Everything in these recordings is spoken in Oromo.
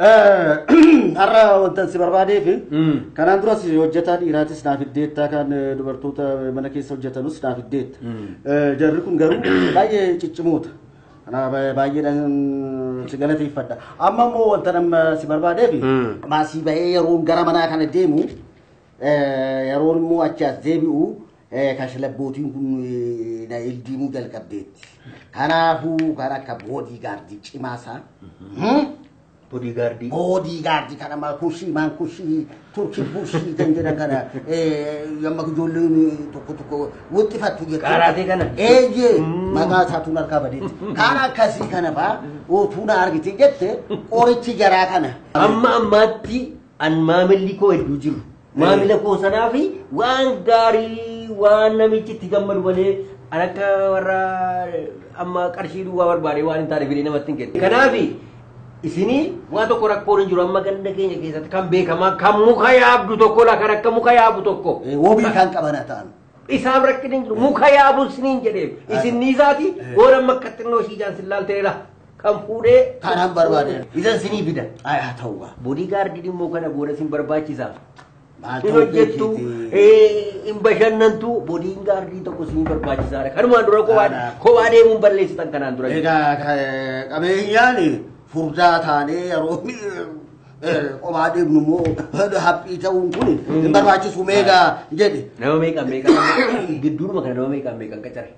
أرى وأنت سبربادي في كان أندروس وجدت إيراتس نافي الديت كان دبرتوتا منكيس وجدت نص نافي الديت جركم جرو باي تجموت أنا باي لان سجلتي فدا أما مو أنت لما سبربادي في ما سيبه يرون جرامنا كان الديمو يرون مو أجاز ديبيو كاشلا بوتين كن نايل ديمو جل كبديت أنا كانا كبودي غاردي كماسا bodyguard kana ma kushi man kushi turki bushi tendera kana yamma jollu tokko wutti fattu je karate kana je maga satu narka bade kana kasi kana ba o tuna argiti jette qorichi jara kana amma ammatti an mamilli ko eddu jiru mamila ko sanafi wan gari wan namichi tigammadu bale anaka warra amma qarshidu wa barbare wan tare bile namatin ken kanafi isini wato korak porin juru amma ganda kenya keessatti kan beekama kan muka yaabdu tokko la kan akka muka yaabu tokko wobi kan qabana ta'an isaaf rakkinin jiru muka yaabu sinin jedhe isin niisaati ora makkattinoo shiijaan silaalteera kan fuudhee kanan barbaade isan sinii bida ay ta'uba bodyguard dimmoo kana booda sin barbaachisa hojjettu in bashannantu bodyguard tokko sin barbaachisaadha kanumaan dura kophaa deemuun balleessitan kanaan dura egaa qabeenyaani furdataane romi qobaade numo happy ta'un kun barbachi sumega jedhe nama meeqa gidduruma kana nama meeqa qacare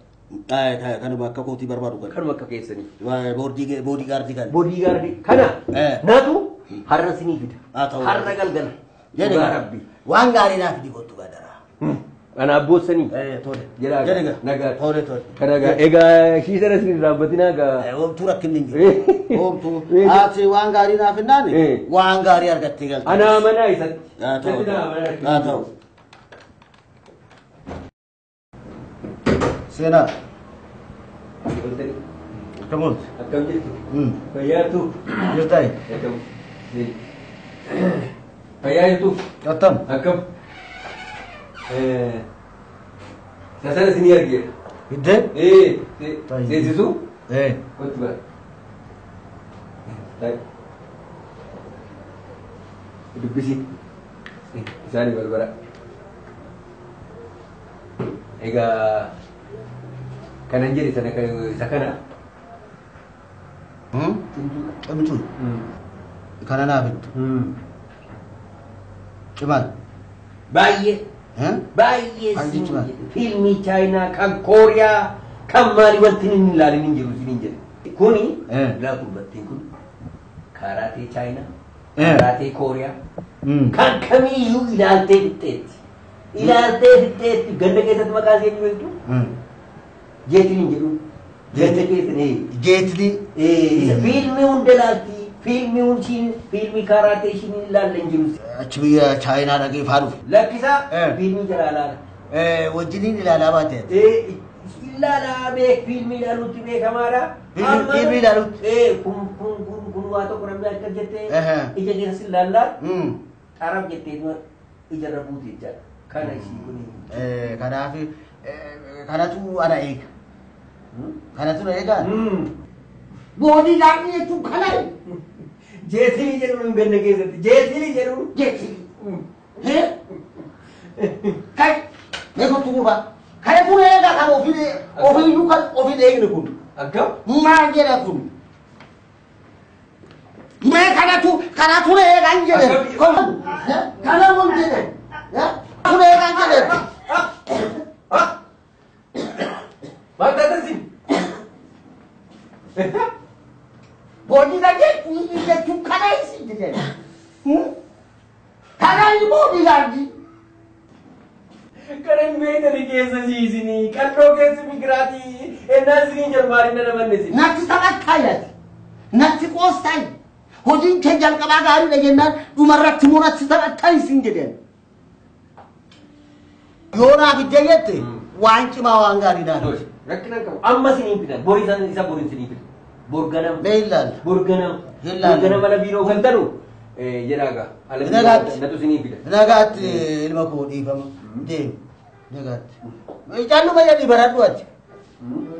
kanuma akka kooti barbaadu kanuma akka keessanii bodyguard kana naatu har'a sinii fida har'a galgala jedhe rabbi waan gaarii naaf di kottu badara ana abboosanii tole jedha nagaa tole kanaga egaa shiisara sin raabbatina ga omtu rakkinni omtu ati waan gaarii naaf hinnaani waan gaarii argattee galta ana mana isatti ta'u sena kamolt akkam jirtu fayyaatu jirtai akkam fayyaatu akkam Sasana sini argi. Ide? Sesisu? Betul bah. Baik. Hidup di sini. Sana baru-baru. Ega kanan jadi sana kayu sakana. Betul. Kanan apa itu? Cuman. Baik. Baay'ee filmi China kan Korea kan maali wanti inni ilaalin hin jiru sinin jedhe kuni laafuu battiin kun karaatee China karaatee Korea kan kamiiyyuu ilaaltee fixxeetti ganda keessatti maqaa ishee ni beektu jeetiin hin jedhu ganda keessatti jeetli filmi hunda ilaalti filmi karate shini ilaalle hin jiru achi biyya China dhaqee faaduuf lakkisa filmi jalaalaadha wajjiniin ilaalaa baatee ilaalaa beek filmi ilaaluutti beekamaadha filmi ilaaluutti kun waa tokko namni akka jettee ija keessas ilaallaa xarab jettee ijarra buute jechaadha kana ishii kun kanatu ana eega kanatu na eegaa bodyguard jechuun kana jeetili jedhuun ganda keessatti jeetili jedhuun kai beekutu gurba kai kun eegaa kan ofiiyyuu kan ofiin eegne kun akkam maal jedha kun mee kanatu na eegaan jedhe kana mun jedhe kun eegaan jedhe Mata tasin bodyguard jechuun kana isin jedhe kana bodyguard Karen meetani keessa siisini qalloo keessa migraati ennaa isinii jarmaari na namannisi natti taphattaayati natti qoostaayi hojiin kee jalqabaa gaariidha jennaan dhumarratti immoo natti taphattaa isin jedheen yoo naaf iddee jette waan cimaa waan gaariidhaan rakkina qabu amma siniin fidan borii isa borii siniin fidan borganam beellaal borganam mana biiroo kan taru jedhaaga natu siniin fidan nagaatti ilma koo dhiifama deemu nagaatti calluma jedhii baradhu ati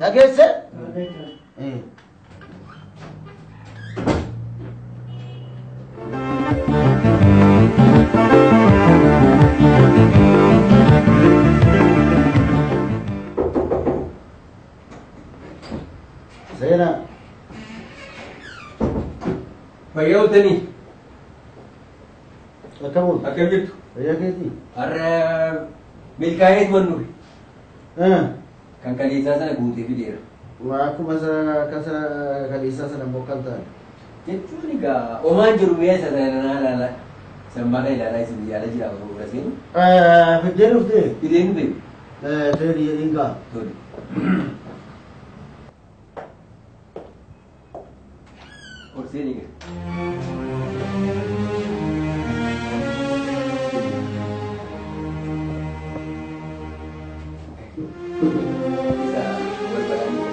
dhageesse فيوتني أكمل أكملت يا كذي ملكاية والنور آه كان كليسا سنة قوتي في دير وأكو مثلا كسر كليسا سنة بوكالتان jechuun egaa omaan jiru meeshaa sana laala sammaadha ilaalaa isin yaala jira bara seenu. Fiddeen dhuftee? Fiddeen dhuftee? Feeri ingaa. Tole. Orseen egaa. Isa barbaadanii.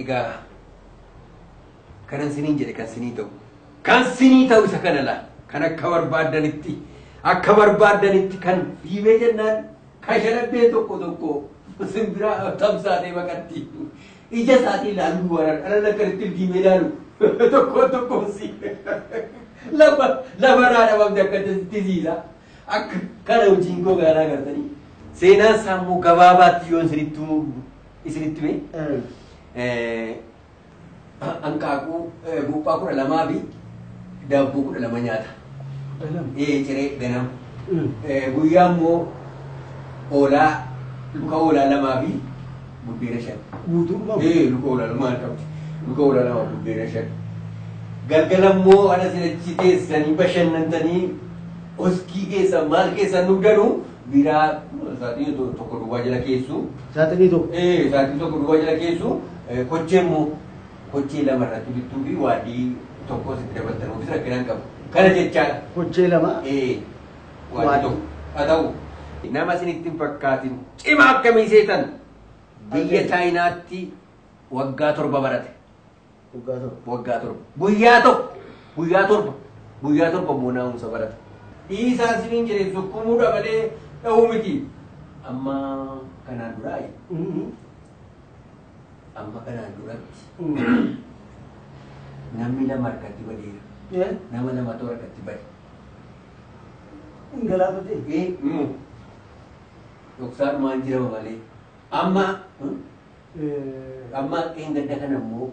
Egaa kanan siniin jedhe kan sinii ta'u isa kana laa kan akka barbaadanitti kan fiibee jennaan kan shalabbee tokko simbiraa tamsaatee baqatti ija isaatii ilaaluu waran ala akkanitti fiibee ilaalu tokko si lafarraa dhabamte akka tisiisa akka kana hojiin gogaanaa gartanii seenaan sammuu gabaabaatti yoon isinitti mee hanqaaquu buuphaa 12 fi daabboo 12 nyaata. Ciree ganama. Guyyaa immoo hoolaa luka hoolaa 2 fi buddeena 5. Guutuu luka hoolaa 2 qabdi. Luka hoolaa 2 buddeena 5. Galgala immoo ana sinachi teessanii bashannantanii oskii keessa maal keessa nugdanu biraa saaxii tokko duwwaa jala keessu. Saaxii tokko? Saaxii tokko duwwaa jala keessu. Kochee immoo kochee lama irratti bittuu fi waadii tokko sitti dabaltan ofis rakkinaan qabu. Kana jechaadha. Kochee lama? Waadii tokko. Haa ta'u nama isinitti hin fakkaatin cimaa akkamii seetan biyya Chaayinaatti waggaa 7 barate. Waggaa 7. Guyyaa 7 immoo naamusa barate. Dhiisaan isiniin jedhee sukkuumuudha malee dha'uu miti. Amma kanaan duraayi. Amma kanaan duratti namni lama harkatti badeera. Nama 2 harkatti bade. Galaafate? Dhoksaadhumaan jirama malee. Amma qeengadda kana immoo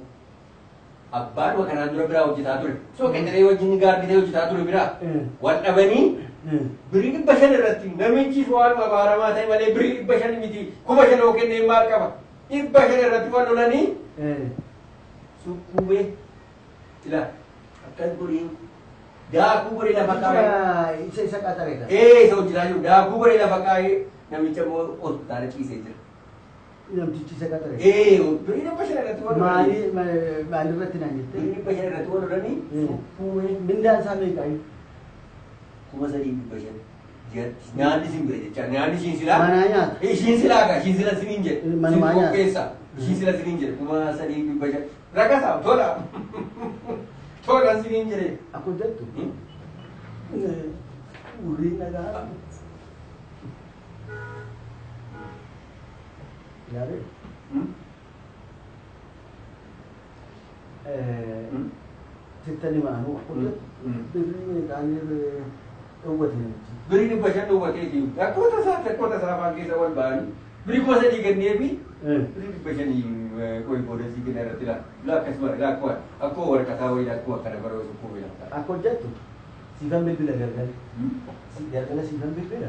abbaadhuma kanaan dura biraa hojjetaa ture. Soo qeengadee wajjin gaarditee hojjetaa ture biraa. Wal dhabanii birii 500 irratti namichi waanuma baaramaa ta'e malee birii 500 miti 5,000 kennee maal qaba? 500 irratti wal lolanii sukkuumee ila akkas godhee daakuu godhee lafa kaa'ee. Isa qaxareedha. Isa hojjetaa jiru daakuu godhee lafa kaa'ee namicha immoo hospitaala ciisee jira. Namtichi isa qaxare. Birii 500 irratti wal lolanii. Maali irratti naan jettee? Birii 500 irratti wal lolanii sukkuumee. Mindaan isaa meeqaayi? 3,500. Nyaanni isin bira jecha nyaanni ishiin silaa. Manaa nyaata. Ishiin silaa gaa ishiin sila siniin jedhe. Manumaa nyaata. Keessa ishiin sila siniin jedhe 3,500. Ragasaa tola. Tola siniin jedhe. Akkuma jettu. Urrii nagaa. Yaadee. Sittani maanuu akkuma jettu. Birrii qaanii dhowwatanii. Birii 500 dhowwateetii. Akkuma tasaa afaan keessa wal ba'anii. Birii 3,000 kennee fi birii 500 qoy boodasii kenna irratti laa akkasuma akkuma waraqataa wayii akkuma kana baroo sukkuu beekamta. Akkuma jettu siifan bilbila galgala. Galgala siifan bilbila.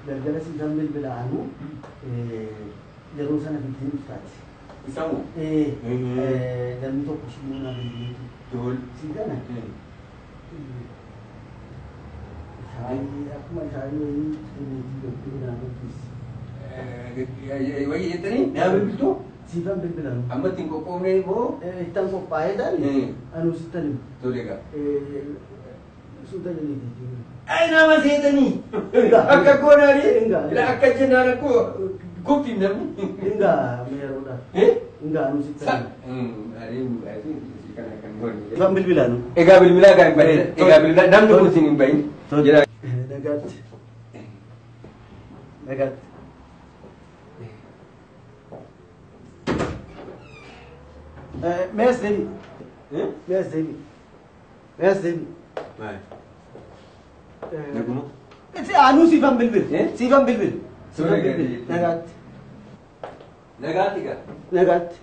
Galgala siifan bilbila anuu yeroo sana biddeen dhuftaati. Isamoo? Namni tokko simuu naa bilbileetu. Tol. Si kana? Akkuma isaanii wayii biqiltuu naannootis. Wayii jettanii naa bilbiltuu? Siifan bilbilan. Amma ittiin qophoofnee immoo? Ittaan qophaa'ee taani anuu sittan himu. Tole egaa. Suuta jaliiti. Nama seetanii akka goonaanii akka jennaan akkoo gubtiin namni. Ingaa meeruudhaaf. Ingaa anuu sittan himu. Siifan bilbilaanu. Egaa bilbilaa kan hin bahin. Egaa bilbilaa namni kun siin hin bahin. Nagaatti. Nagaatti. Mees deebi. Mees deebi. Mees deebi. Naguma. Anu sifan bilbil. Sifan bilbil. Nagaatti. Nagaatti.